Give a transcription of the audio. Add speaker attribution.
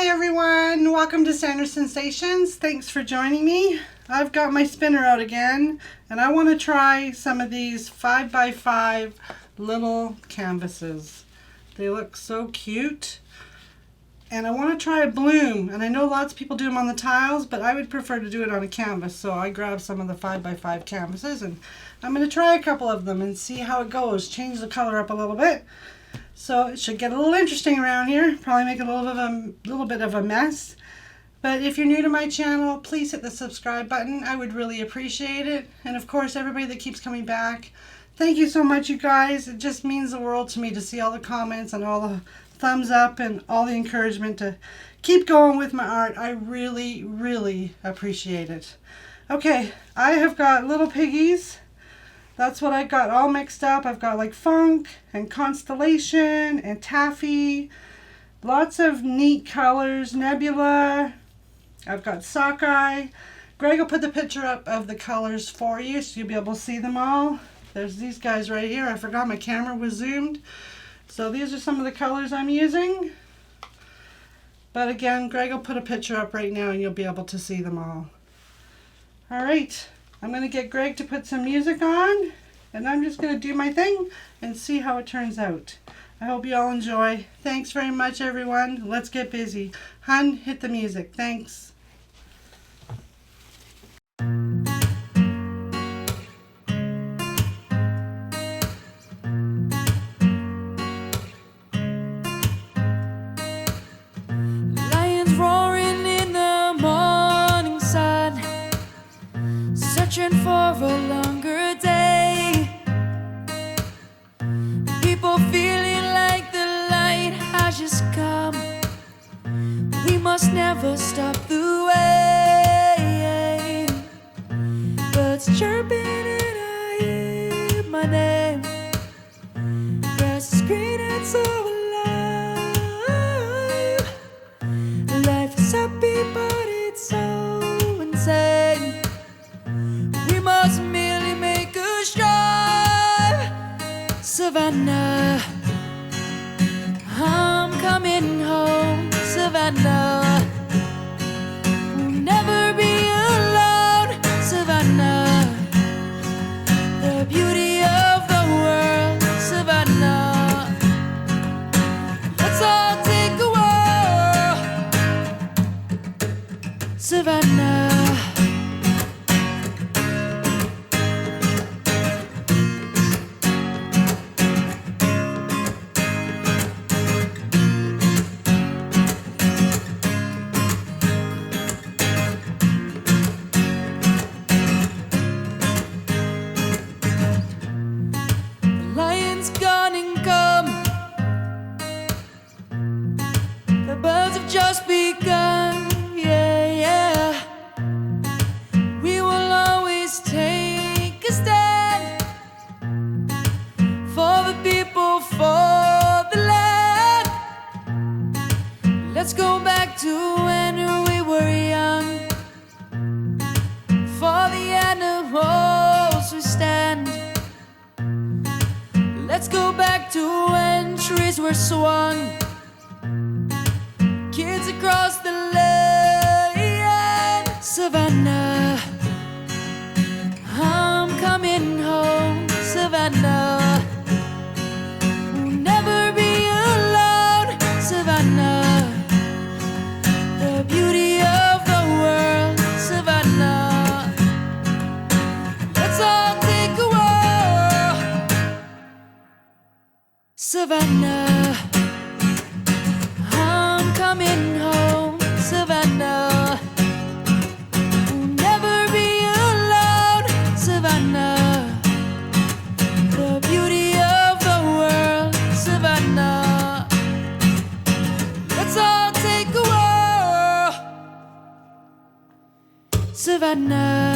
Speaker 1: everyone, welcome to Sandra Sensations. Thanks for joining me. I've got my spinner out again and I want to try some of these 5x5 little canvases. They look so cute and I want to try a bloom, and I know lots of people do them on the tiles, but I would prefer to do it on a canvas, so I grabbed some of the 5x5 canvases and I'm going to try a couple of them and see how it goes. Change the color up a little bit. So it should get a little interesting around here. Probably make it a little bit of a mess. But if you're new to my channel, please hit the subscribe button. I would really appreciate it. And of course, everybody that keeps coming back, thank you so much, you guys. It just means the world to me to see all the comments and all the thumbs up and all the encouragement to keep going with my art. I really, really appreciate it. Okay, I have got little piggies. That's what I got all mixed up. I've got like funk and constellation and taffy. Lots of neat colors. Nebula. I've got sockeye. Greg will put the picture up of the colors for you so you'll be able to see them all. There's these guys right here. I forgot my camera was zoomed. So these are some of the colors I'm using. But again, Greg will put a picture up right now and you'll be able to see them all. All right. I'm going to get Greg to put some music on, and I'm just going to do my thing and see how it turns out. I hope you all enjoy. Thanks very much, everyone. Let's get busy. Hun, hit the music. Thanks.
Speaker 2: Lions roaring in the morning sun, searching for a longer day. People feeling like the light has just come. We must never stop the way. Birds chirping and I hear my name. Grass is green and so alive. Life is happy but it's so insane. We must merely make a strive. Savannah, I'm coming home. Savannah, we'll never be alone. Savannah, the beauty of the world. Savannah, let's all take a whirl. Savannah. Lions gone and come. The birds have just begun. Yeah, yeah. We will always take a stand for the people, for the land. Let's go back to when we were young. For the animals we stand. Let's go back to when trees were swung. Kids across the land. Savannah, I'm coming home. Savannah, we'll never be alone. Savannah, the beauty of the world. Savannah, let's all take a whirl. Savannah, I'm coming home. Savannah, we'll never be alone. Savannah, the beauty of the world. Savannah, let's all take a whirl. Savannah.